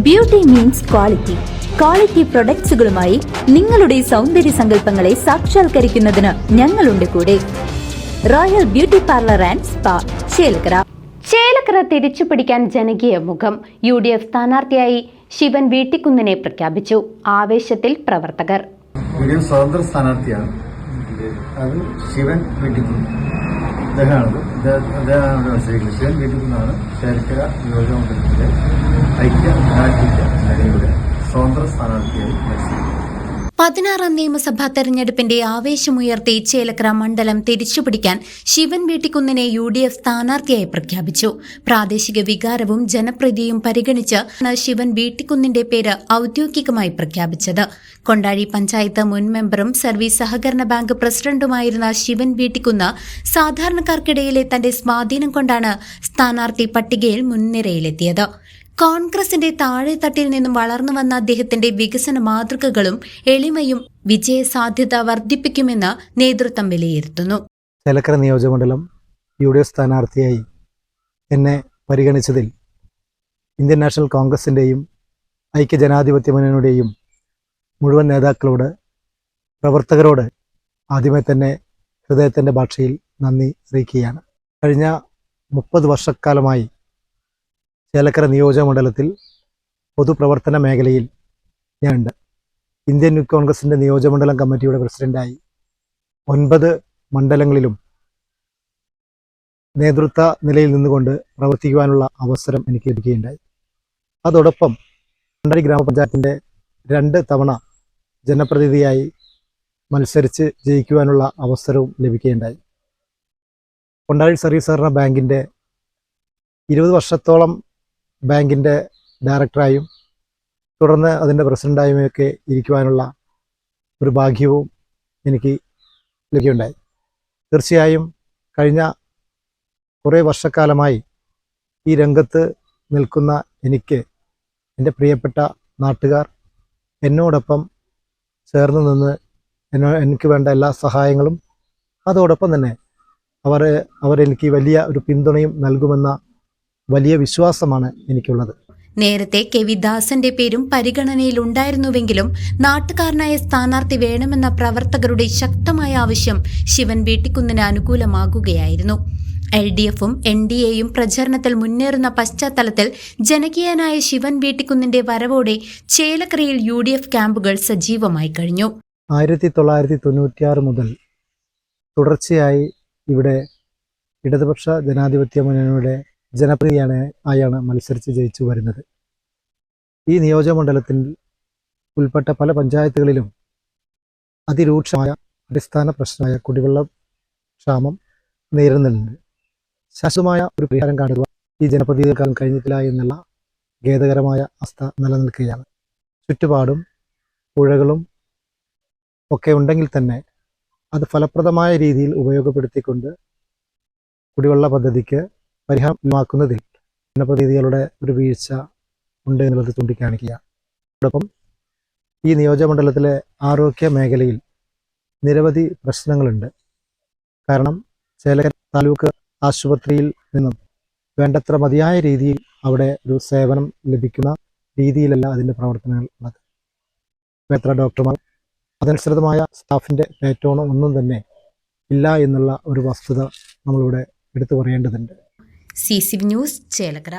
Beauty means quality. Quality പ്രൊഡക്ട്സുകളുമായി നിങ്ങളുടെ സൗന്ദര്യ സങ്കല്പങ്ങളെ സാക്ഷാത്കരിക്കുന്നതിന് ഞങ്ങളുണ്ട് കൂടെ. Royal beauty parlour and spa, Chelakkara. Chelakkara തിരിച്ചുപിടിക്കാൻ ജനകീയ മുഖം. UDF സ്ഥാനാർത്ഥിയായി ശിവൻ വീട്ടിക്കുന്നിനെ പ്രഖ്യാപിച്ചു. ആവേശത്തിൽ പ്രവർത്തകർ. സ്വതന്ത്ര സ്ഥാനാർത്ഥിയാണ്. അത് ശിവൻ വീട്ടിക്കുന്ന്. അദ്ദേഹമാണ് മത്സരിക്കുന്നത്. ശിവൻ വീട്ടിക്കുന്നാണ് ചേലക്കര നിയോജകമണ്ഡലത്തിലെ ഐക്യ ജനാധിപത്യ മുന്നണിയുടെ സ്വതന്ത്ര സ്ഥാനാർത്ഥിയായി മത്സരിക്കുന്നത്. 16ാം നിയമസഭാ തെരഞ്ഞെടുപ്പിന്റെ ആവേശമുയർത്തി ചേലക്കര മണ്ഡലം തിരിച്ചുപിടിക്കാൻ ശിവൻ വീട്ടിക്കുന്നിനെ UDF സ്ഥാനാർത്ഥിയായി പ്രഖ്യാപിച്ചു. പ്രാദേശിക വികാരവും ജനപ്രീതിയും പരിഗണിച്ച് ശിവൻ വീട്ടിക്കുന്നിന്റെ പേര് ഔദ്യോഗികമായി പ്രഖ്യാപിച്ചത്. കൊണ്ടാഴി പഞ്ചായത്ത് മുൻ മെമ്പറും സർവീസ് സഹകരണ ബാങ്ക് പ്രസിഡന്റുമായിരുന്ന ശിവൻ വീട്ടിക്കുന്ന് സാധാരണക്കാർക്കിടയിലെ തന്റെ സ്വാധീനം കൊണ്ടാണ് സ്ഥാനാർത്ഥി പട്ടികയിൽ മുൻനിരയിലെത്തിയത്. കോൺഗ്രസിന്റെ താഴെത്തട്ടിൽ നിന്നും വളർന്നു വന്ന അദ്ദേഹത്തിന്റെ വികസന മാതൃകകളും എളിമയും വിജയസാധ്യത വർദ്ധിപ്പിക്കുമെന്ന് നേതൃത്വം വിലയിരുത്തുന്നു. ചേലക്കര നിയോജകമണ്ഡലം UDF സ്ഥാനാർത്ഥിയായി എന്നെ പരിഗണിച്ചതിൽ ഇന്ത്യൻ നാഷണൽ കോൺഗ്രസിന്റെയും ഐക്യജനാധിപത്യ മുന്നണിയുടെയും മുഴുവൻ നേതാക്കളോട്, പ്രവർത്തകരോട് ആദ്യമേ തന്നെ ഹൃദയത്തിൻ്റെ ഭാഷയിൽ നന്ദി അറിയിക്കുകയാണ്. കഴിഞ്ഞ 30 വർഷക്കാലമായി ചേലക്കര നിയോജകമണ്ഡലത്തിൽ പൊതുപ്രവർത്തന മേഖലയിൽ ഞാനുണ്ട്. ഇന്ത്യൻ യൂത്ത് കോൺഗ്രസിൻ്റെ നിയോജകമണ്ഡലം കമ്മിറ്റിയുടെ പ്രസിഡന്റായി 9 മണ്ഡലങ്ങളിലും നേതൃത്വ നിലയിൽ നിന്നുകൊണ്ട് പ്രവർത്തിക്കുവാനുള്ള അവസരം എനിക്ക് ലഭിക്കുകയുണ്ടായി. അതോടൊപ്പം കൊണ്ടാഴി ഗ്രാമപഞ്ചായത്തിൻ്റെ 2 തവണ ജനപ്രതിനിധിയായി മത്സരിച്ച് ജയിക്കുവാനുള്ള അവസരവും ലഭിക്കുകയുണ്ടായി. കൊണ്ടാഴി സർവീസ് സഹകരണ ബാങ്കിൻ്റെ 20 വർഷത്തോളം ബാങ്കിൻ്റെ ഡയറക്ടറായും തുടർന്ന് അതിൻ്റെ പ്രസിഡൻ്റായുമൊക്കെ ഇരിക്കുവാനുള്ള ഒരു ഭാഗ്യവും എനിക്ക് ലഭിക്കുകയുണ്ടായി. തീർച്ചയായും കഴിഞ്ഞ കുറേ വർഷക്കാലമായി ഈ രംഗത്ത് നിൽക്കുന്ന എനിക്ക്, എൻ്റെ പ്രിയപ്പെട്ട നാട്ടുകാർ എന്നോടൊപ്പം ചേർന്ന് നിന്ന് എനിക്ക് വേണ്ട എല്ലാ സഹായങ്ങളും, അതോടൊപ്പം തന്നെ അവരെനിക്ക് വലിയ ഒരു പിന്തുണയും നൽകുമെന്ന വലിയ വിശ്വാസമാണ് എനിക്കുള്ളത്. നേരത്തെ KV ദാസന്റെ പേരും പരിഗണനയിലുണ്ടായിരുന്നുവെങ്കിലും നാട്ടുകാരനായ സ്ഥാനാർത്ഥി വേണമെന്ന പ്രവർത്തകരുടെ ശക്തമായ ആവശ്യം ശിവൻ വീട്ടിക്കുന്നിന് അനുകൂലമാകുകയായിരുന്നു. LDFും NDAയും പ്രചരണത്തിൽ മുന്നേറുന്ന പശ്ചാത്തലത്തിൽ ജനകീയനായ ശിവൻ വീട്ടിക്കുന്നിന്റെ വരവോടെ ചേലക്കരയിൽ UDF ക്യാമ്പുകൾ സജീവമായി കഴിഞ്ഞു. 1996 മുതൽ തുടർച്ചയായി ഇവിടെ ഇടതുപക്ഷ ജനാധിപത്യ മുന്നണിയുടെ ജനപ്രതിനിധിയാണ് മത്സരിച്ച് ജയിച്ചു വരുന്നത്. ഈ നിയോജകമണ്ഡലത്തിൽ ഉൾപ്പെട്ട പല പഞ്ചായത്തുകളിലും അതിരൂക്ഷമായ അടിസ്ഥാന പ്രശ്നമായ കുടിവെള്ള ക്ഷാമം നേരിടുന്നുണ്ട്. ശാശ്വതമായ ഒരു പരിഹാരം കാണുക ഈ ജനപ്രതിനിധികൾക്കാരും കഴിഞ്ഞിട്ടില്ല എന്നുള്ള ഖേദകരമായ അവസ്ഥ നിലനിൽക്കുകയാണ്. ചുറ്റുപാടും പുഴകളും ഒക്കെ ഉണ്ടെങ്കിൽ തന്നെ അത് ഫലപ്രദമായ രീതിയിൽ ഉപയോഗപ്പെടുത്തിക്കൊണ്ട് കുടിവെള്ള പദ്ധതിക്ക് പരിഹാരമാക്കുന്നതിൽ ജനപ്രതിനിധികളുടെ ഒരു വീഴ്ച ഉണ്ട് എന്നുള്ളത് ചൂണ്ടിക്കാണിക്കുക. അതോടൊപ്പം ഈ നിയോജകമണ്ഡലത്തിലെ ആരോഗ്യ മേഖലയിൽ നിരവധി പ്രശ്നങ്ങളുണ്ട്. കാരണം ചേലക്കര താലൂക്ക് ആശുപത്രിയിൽ നിന്നും വേണ്ടത്ര മതിയായ രീതിയിൽ അവിടെ ഒരു സേവനം ലഭിക്കുന്ന രീതിയിലല്ല അതിൻ്റെ പ്രവർത്തനങ്ങൾ ഉള്ളത്. എത്ര ഡോക്ടർമാർ, അതനുസൃതമായ സ്റ്റാഫിൻ്റെ പേറ്റോണോ ഒന്നും തന്നെ ഇല്ല എന്നുള്ള ഒരു വസ്തുത നമ്മളിവിടെ എടുത്തു പറയേണ്ടതുണ്ട്. CCV news, Chelakkara.